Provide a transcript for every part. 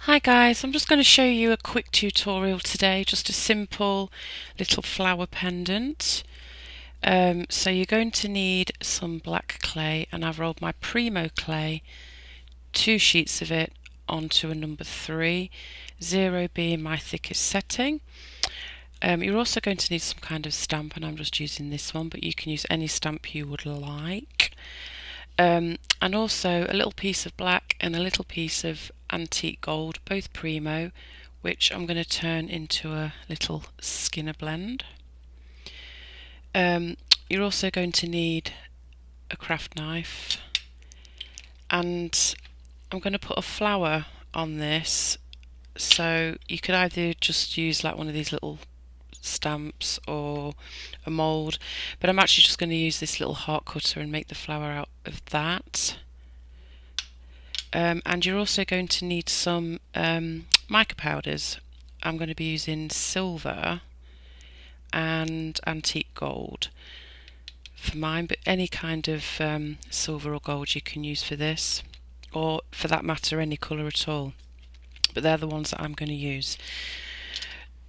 Hi guys, I'm just going to show you a quick tutorial today, just a simple little flower pendant. So you're going to need some black clay, and I've rolled my Primo clay, 2 sheets of it onto a number 3, 0 being my thickest setting. You're also going to need some kind of stamp, and I'm just using this one, but you can use any stamp you would like. And also a little piece of black and a little piece of antique gold, both Primo, which I'm going to turn into a little skinner blend. You're also going to need a craft knife, and I'm going to put a flower on this, so you could either just use like one of these little stamps or a mould, but I'm actually just going to use this little heart cutter and make the flower out of that. And you're also going to need some mica powders. I'm going to be using silver and antique gold for mine, but any kind of silver or gold you can use for this, or for that matter any colour at all, but they're the ones that I'm going to use.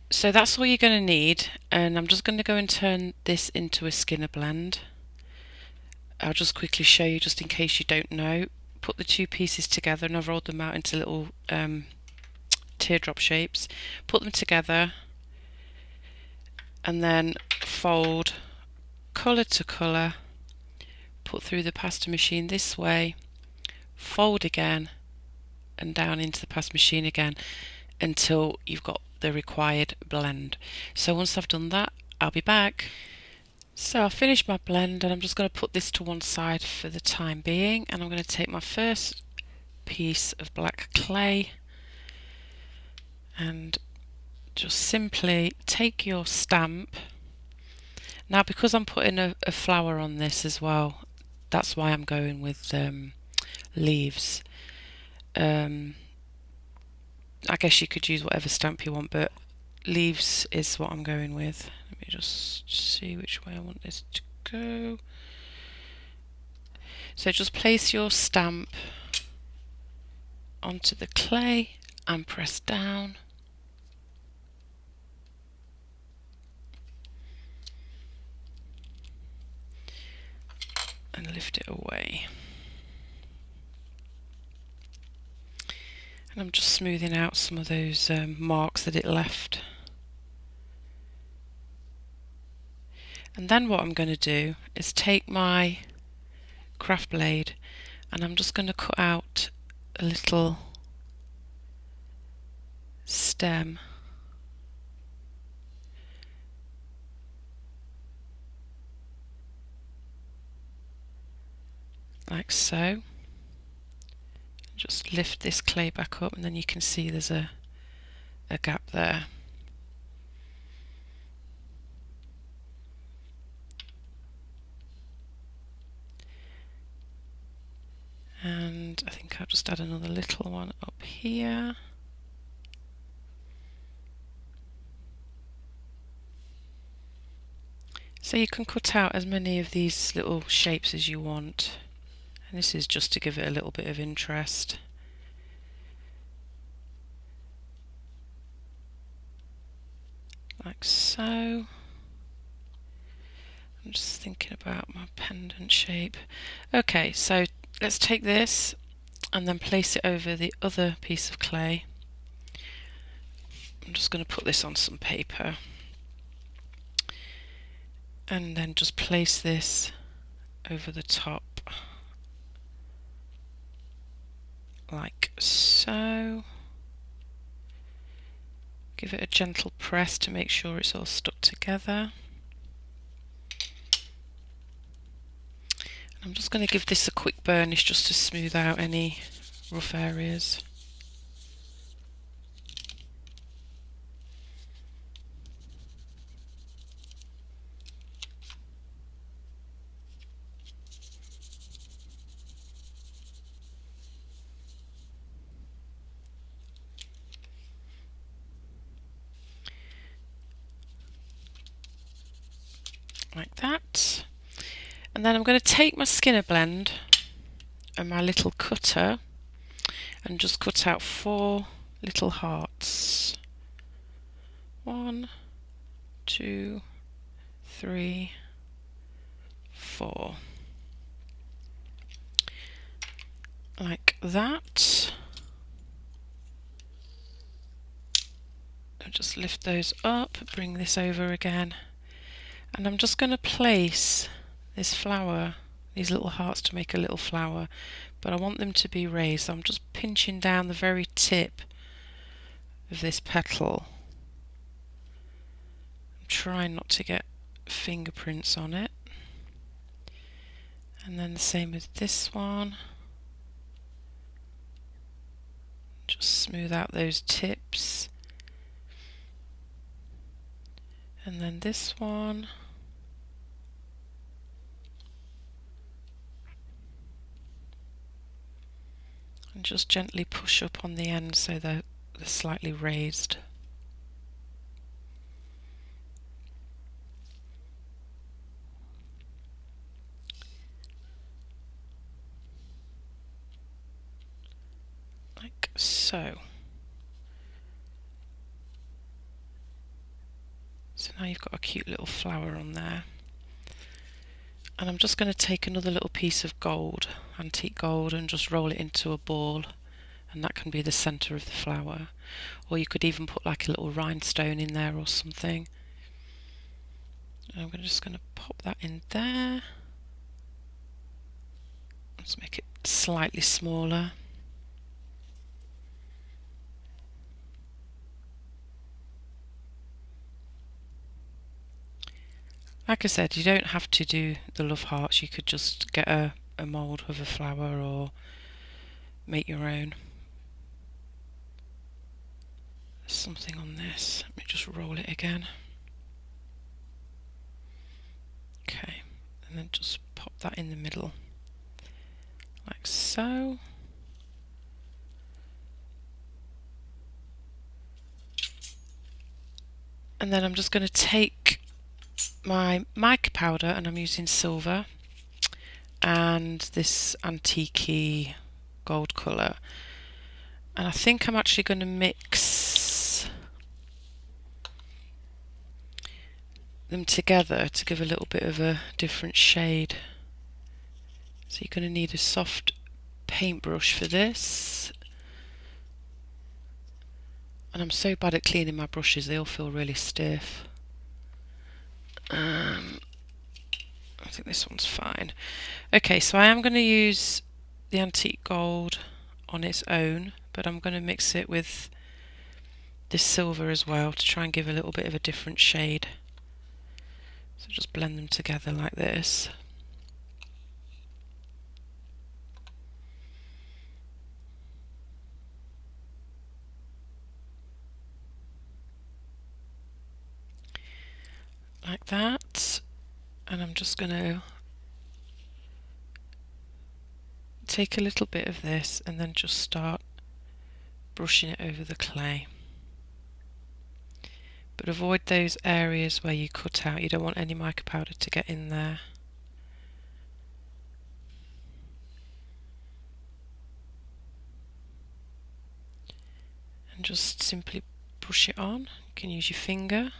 So that's all you're going to need, and I'm just going to go and turn this into a skinner blend. I'll just quickly show you, just in case you don't know. Put the 2 pieces together, and I've rolled them out into little teardrop shapes. Put them together and then fold colour to colour, put through the pasta machine this way, fold again and down into the pasta machine again until you've got the required blend. So once I've done that, I'll be back. So I've finished my blend, and I'm just going to put this to one side for the time being, and I'm going to take my first piece of black clay and just simply take your stamp. Now, because I'm putting a flower on this as well, that's why I'm going with leaves. I guess you could use whatever stamp you want, but leaves is what I'm going with. Let me just see which way I want this to go. So just place your stamp onto the clay and press down. And lift it away. And I'm just smoothing out some of those marks that it left. And then what I'm going to do is take my craft blade, and I'm just going to cut out a little stem. Like so. Just lift this clay back up, and then you can see there's a gap there. And I think I'll just add another little one up here. So you can cut out as many of these little shapes as you want, and this is just to give it a little bit of interest. Like so. I'm just thinking about my pendant shape. Okay, so let's take this and then place it over the other piece of clay. I'm just going to put this on some paper, and then just place this over the top like so. Give it a gentle press to make sure it's all stuck together. I'm just going to give this a quick burnish just to smooth out any rough areas. Like that. And then I'm going to take my skinner blend and my little cutter and just cut out 4 little hearts. 1, 2, 3, 4. Like that. I'll just lift those up, bring this over again, and I'm just going to place this flower, these little hearts, to make a little flower, but I want them to be raised. So I'm just pinching down the very tip of this petal. I'm trying not to get fingerprints on it. And then the same with this one. Just smooth out those tips. And then this one. And just gently push up on the end so they're slightly raised. Like so. So now you've got a cute little flower on there. And I'm just going to take another little piece of gold, antique gold, and just roll it into a ball, and that can be the centre of the flower. Or you could even put like a little rhinestone in there or something. And I'm just going to pop that in there. Let's make it slightly smaller. Like I said, you don't have to do the love hearts. You could just get a mould of a flower or make your own. There's something on this. Let me just roll it again. Okay, and then just pop that in the middle, like so. And then I'm just going to take my mica powder, and I'm using silver, and this antique gold colour, and I think I'm actually going to mix them together to give a little bit of a different shade. So you're going to need a soft paintbrush for this, and I'm so bad at cleaning my brushes, they all feel really stiff. I think this one's fine. Okay, so I am going to use the antique gold on its own, but I'm going to mix it with this silver as well to try and give a little bit of a different shade. So just blend them together like this. Like that. And I'm just going to take a little bit of this and then just start brushing it over the clay. But avoid those areas where you cut out. You don't want any mica powder to get in there. And just simply brush it on. You can use your finger.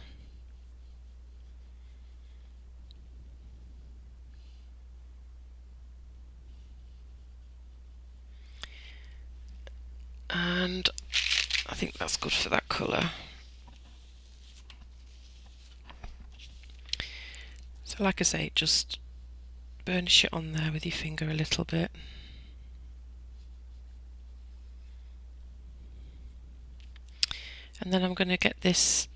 And I think that's good for that colour. So like I say, just burnish it on there with your finger a little bit. And then I'm going to get this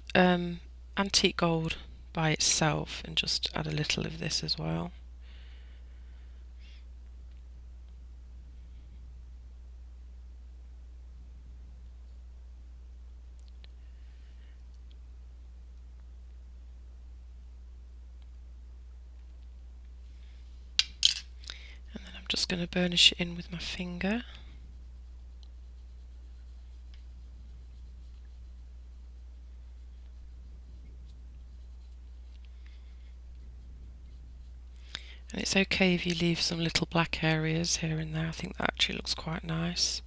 antique gold by itself and just add a little of this as well. And then I'm just going to burnish it in with my finger. And it's okay if you leave some little black areas here and there. I think that actually looks quite nice.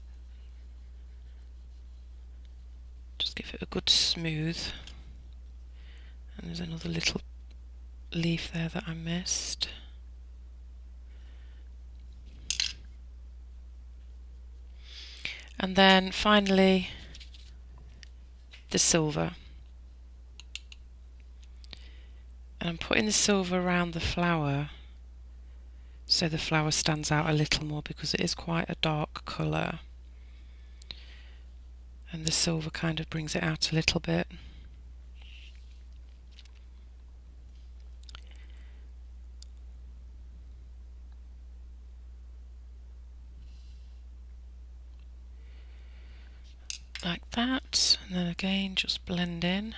Just give it a good smooth. And there's another little leaf there that I missed. And then finally the silver. And I'm putting the silver around the flower so the flower stands out a little more, because it is quite a dark colour. And the silver kind of brings it out a little bit. Like that, and then again just blend in.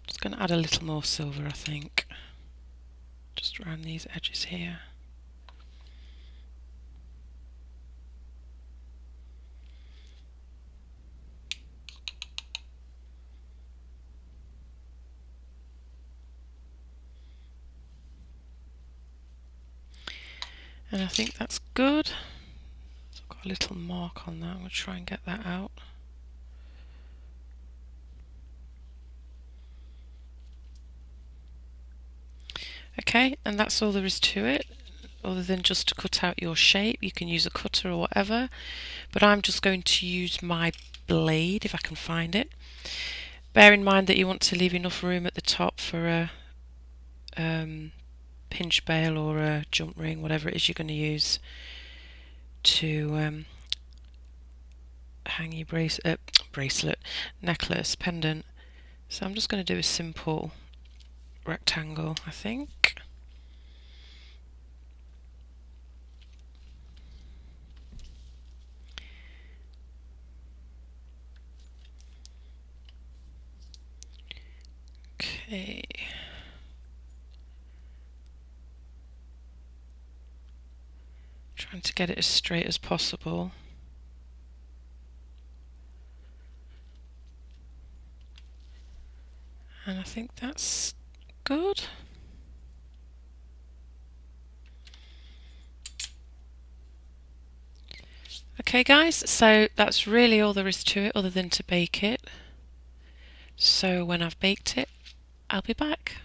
Just going to add a little more silver, I think, just around these edges here. And I think that's good. So I've got a little mark on that. I'm going to try and get that out. Okay, and that's all there is to it, other than just to cut out your shape. You can use a cutter or whatever, but I'm just going to use my blade if I can find it. Bear in mind that you want to leave enough room at the top for a pinch bail or a jump ring, whatever it is you're going to use to hang your bracelet, necklace, pendant. So I'm just going to do a simple rectangle, I think. Okay. Trying to get it as straight as possible. And I think that's good. Okay guys, so that's really all there is to it, other than to bake it. So when I've baked it, I'll be back.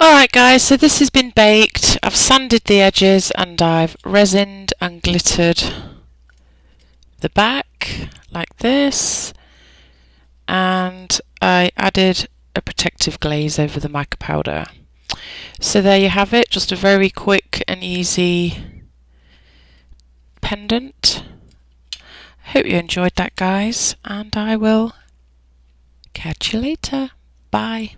Alright guys, so this has been baked. I've sanded the edges and I've resined and glittered the back like this, and I added a protective glaze over the mica powder. So there you have it, just a very quick and easy pendant. Hope you enjoyed that guys, and I will catch you later. Bye.